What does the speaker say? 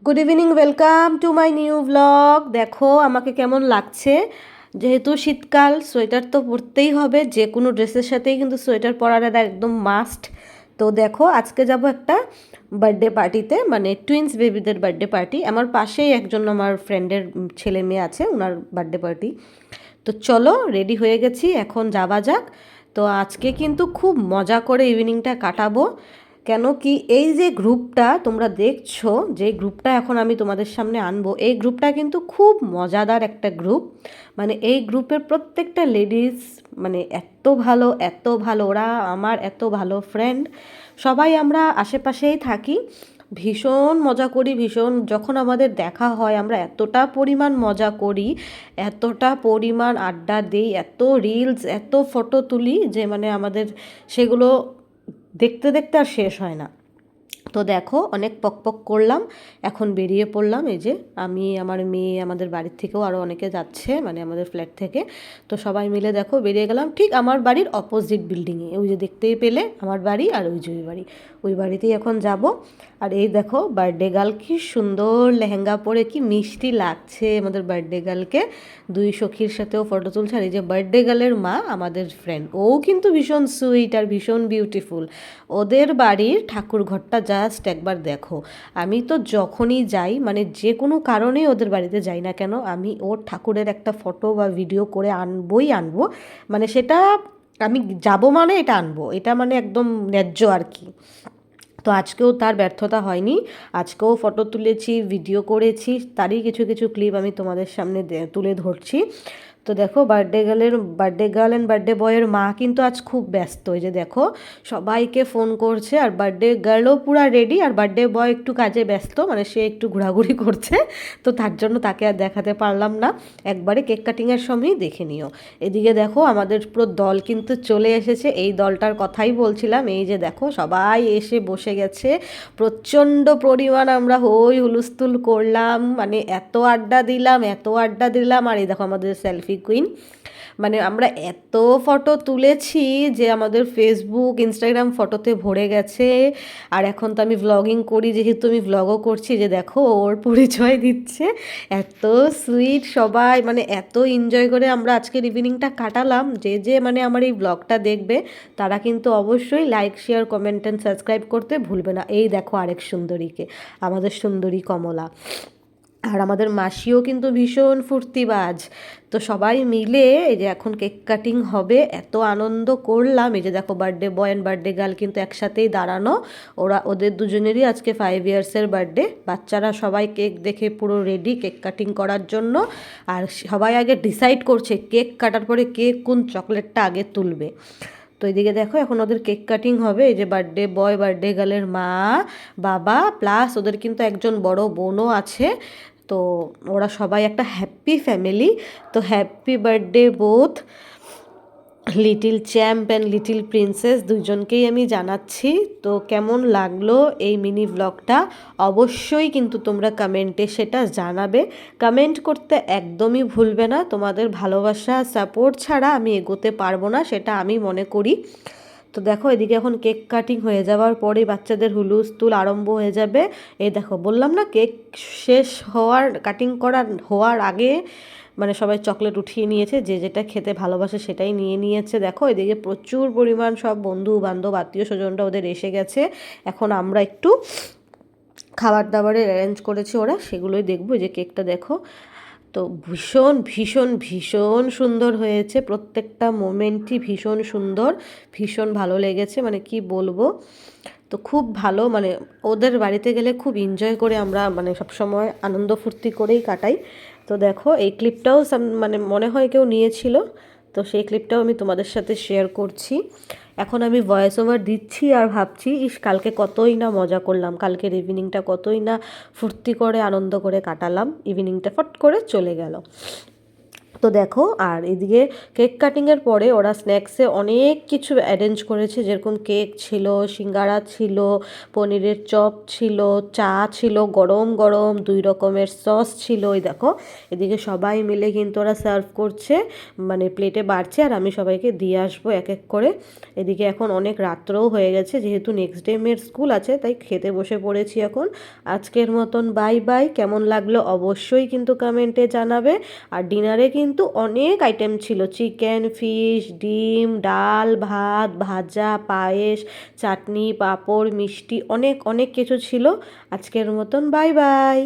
Good evening, welcome to my new blog. দেখো আমাকে কেমন লাগছে। যেহেতু শীতকাল, সোয়েটার তো পরতেই হবে, যে কোনো ড্রেসের সাথেই কিন্তু সোয়েটার পরাটা একদম মাস্ট। তো দেখো আজকে যাব একটা বার্থডে পার্টিতে, মানে টুইন্স বেবিদের বার্থডে পার্টি। আমার পাশেই একজন আমার ফ্রেন্ডের ছেলে মেয়ে আছে, ওনার বার্থডে পার্টি। তো চলো, রেডি হয়ে গেছি, এখন যাওয়া যাক। তো আজকে কিন্তু খুব মজা করে ইভিনিংটা কাটাবো। কেন কি, এই যে গ্রুপটা তোমরা দেখছো, যে গ্রুপটা এখন আমি তোমাদের সামনে আনবো, এই গ্রুপটা কিন্তু খুব মজাদার একটা গ্রুপ। মানে এই গ্রুপের প্রত্যেকটা লেডিস মানে এত ভালো, এত ভালো, ওরা আমার এত ভালো ফ্রেন্ড। সবাই আমরা আশেপাশেই থাকি, ভীষণ মজা করি, ভীষণ যখন আমাদের দেখা হয় আমরা এতটা পরিমাণ মজা করি, এতটা পরিমাণ আড্ডা দিই, এত রিলস, এত ফটো তুলি যে মানে আমাদের সেগুলো দেখতে দেখতে আর শেষ হয় না। তো দেখো অনেক পক করলাম, এখন বেরিয়ে পড়লাম। এই যে আমি, আমার মেয়ে, আমাদের বাড়ির থেকেও আরও অনেকে যাচ্ছে, মানে আমাদের ফ্ল্যাট থেকে। তো সবাই মিলে দেখো বেরিয়ে গেলাম ঠিক আমার বাড়ির অপোজিট বিল্ডিংয়ে। ওই যে দেখতেই পেলে আমার বাড়ি, আর ওই যে ওই বাড়ি, ওই বাড়িতেই এখন যাব। আর এই দেখো বার্থডে গার্ল কি সুন্দর লেহেঙ্গা পরে, কি মিষ্টি লাগছে আমাদের বার্থডে গার্লকে। দুই সখীর সাথেও ফটো তুলছে। আর এই যে বার্থডে গার্লের মা আমাদের ফ্রেন্ড, ও কিন্তু ভীষণ সুইট আর ভীষণ বিউটিফুল। ওদের বাড়ির ঠাকুর ঘরটা জাস্ট একবার দেখো। আমি তো যখনই যাই, মানে যে কোনো কারণেই ওদের বাড়িতে যাই না কেন, আমি ওর ঠাকুরের একটা ফটো বা ভিডিও করে আনবই আনবো। মানে সেটা আমি যাব মানে এটা আনবো, এটা মানে একদম ন্যায্য আর কি। তো আজকেও তার ব্যর্থতা হয়নি। আজকেও ফটো তুলেছি, ভিডিও করেছি, তারই কিছু কিছু ক্লিপ আমি তোমাদের সামনে তুলে ধরছি। তো দেখো বার্থডে গার্ল অ্যান্ড বার্থডে বয়ের মা কিন্তু আজ খুব ব্যস্ত। এই যে দেখো সবাইকে ফোন করছে, আর বার্থডে গার্লও পুরা রেডি, আর বার্থডে বয় একটু কাজে ব্যস্ত, মানে সে একটু ঘোরাঘুরি করছে। তো তার জন্য তাকে আর দেখাতে পারলাম না, একবারে কেক কাটিংয়ের সময়ই দেখে নিও। এদিকে দেখো আমাদের পুরো দল কিন্তু চলে এসেছে, এই দলটার কথাই বলছিলাম। এই যে দেখো সবাই এসে বসে গেছে, প্রচণ্ড পরিমাণ আমরা হই হুলস্থুল করলাম, মানে এত আড্ডা দিলাম, এত আড্ডা দিলাম। আর এই দেখো আমাদের সেলফি কুইন, মানে আমরা এত ফটো তুলেছি যে আমাদের ফেসবুক, ইনস্টাগ্রাম ফটোতে ভরে গেছে। আর এখন তো আমি ভ্লগিং করি, যেহেতু আমি ভ্লগও করছি, যে দেখো ওর পরিচয় দিচ্ছে। এত সুইট সবাই, মানে এত এনজয় করে আমরা আজকের ইভিনিংটা কাটালাম। যে যে মানে আমার এই ব্লগটা দেখবে তারা কিন্তু অবশ্যই like, share, comment and subscribe করতে ভুলবে না। এই দেখো আরেক সুন্দরীকে, আমাদের সুন্দরী কমলা। আর আমাদের মাসিও কিন্তু ভীষণ ফুর্তিবাজ। তো সবাই মিলে এই যে এখন কেক কাটিং হবে, এত আনন্দ করলাম। এই যে দেখো birthday boy and birthday girl কিন্তু একসাথেই দাঁড়ানো, ওদের দুজনেরই আজকে 5 ইয়ার্সের বার্থডে। বাচ্চারা সবাই কেক দেখে পুরো রেডি কেক কাটিং করার জন্য। আর সবাই আগে ডিসাইড করছে কেক কাটার পরে কে কোন চকলেটটা আগে তুলবে। তো এদিকে দেখো এখন ওদের কেক কাটিং হবে। এই যে বার্থডে বয়, বার্থডে গার্লের মা, বাবা, প্লাস ওদের কিন্তু একজন বড় বোনও আছে। তো ওরা সবাই একটা হ্যাপি ফ্যামিলি। তো happy birthday both little champ and little princess, দুজনকেই আমি জানাচ্ছি। তো কেমন লাগলো এই মিনি ব্লগটা অবশ্যই কিন্তু তোমরা কমেন্টে সেটা জানাবে। কমেন্ট করতে একদমই ভুলবে না, তোমাদের ভালোবাসা সাপোর্ট ছাড়া আমি এগোতে পারবো না, সেটা আমি মনে করি। তো দেখো এদিকে এখন কেক কাটিং হয়ে যাওয়ার পরেই বাচ্চাদের হুলস্থুল আরম্ভ হয়ে যাবে। এই দেখো বললাম না, কেক শেষ হওয়ার, কাটিং করা হওয়ার আগে মানে সবাই চকলেট উঠিয়ে নিয়েছে, যে যেটা খেতে ভালোবাসে সেটাই নিয়ে নিয়েছে। দেখো এদিকে প্রচুর পরিমাণ সব বন্ধু বান্ধব, আত্মীয় স্বজনরা ওদের এসে গেছে। এখন আমরা একটু খাবার দাবারের অ্যারেঞ্জ করেছে ওরা, সেগুলোই দেখবো। যে কেকটা দেখো, তো ভীষণ ভীষণ ভীষণ সুন্দর হয়েছে, প্রত্যেকটা মোমেন্টই ভীষণ সুন্দর, ভীষণ ভালো লেগেছে, মানে কি বলবো। তো খুব ভালো, মানে ওদের বাড়িতে গেলে খুব এনজয় করে আমরা, মানে সবসময় আনন্দ ফুর্তি করেই কাটাই। তো দেখো এই ক্লিপটাও মানে মনে হয় কেউ নিয়েছিল, তো সেই ক্লিপটাও আমি তোমাদের সাথে শেয়ার করছি। এখন আমি ভয়েস ওভার দিচ্ছি আর ভাবছি, ইস কালকে কতই না মজা করলাম, কালকের ইভিনিংটা কতই না ফুর্তি করে আনন্দ করে কাটালাম, ইভিনিংটা ফট করে চলে গেল। তো দেখো, আর এদিকে কেক কাটিংয়ের পরে ওরা স্ন্যাক্সে অনেক কিছু অ্যারেঞ্জ করেছে, যেরকম কেক ছিল, সিঙ্গারা ছিল, পনিরের চপ ছিল, চা ছিল গরম গরম, 2 রকমের সস ছিল। ওই দেখো এদিকে সবাই মিলে কিন্তু ওরা সার্ভ করছে, মানে প্লেটে বাড়ছে, আর আমি সবাইকে দিয়ে আসবো এক এক করে। এদিকে এখন অনেক রাত্রও হয়ে গেছে, যেহেতু নেক্সট ডে মেয়ের স্কুল আছে, তাই খেতে বসে পড়েছি এখন। আজকের মতন বাই বাই। কেমন লাগলো অবশ্যই কিন্তু কমেন্টে জানাবে। আর ডিনারে কিন্তু অনেক আইটেম ছিল, চিকেন, ফিশ, ডিম, ডাল, ভাত, ভাজা, পায়েস, চাটনি, পাঁপড়, মিষ্টি, অনেক অনেক কিছু ছিল। আজকের মতন বাই বাই।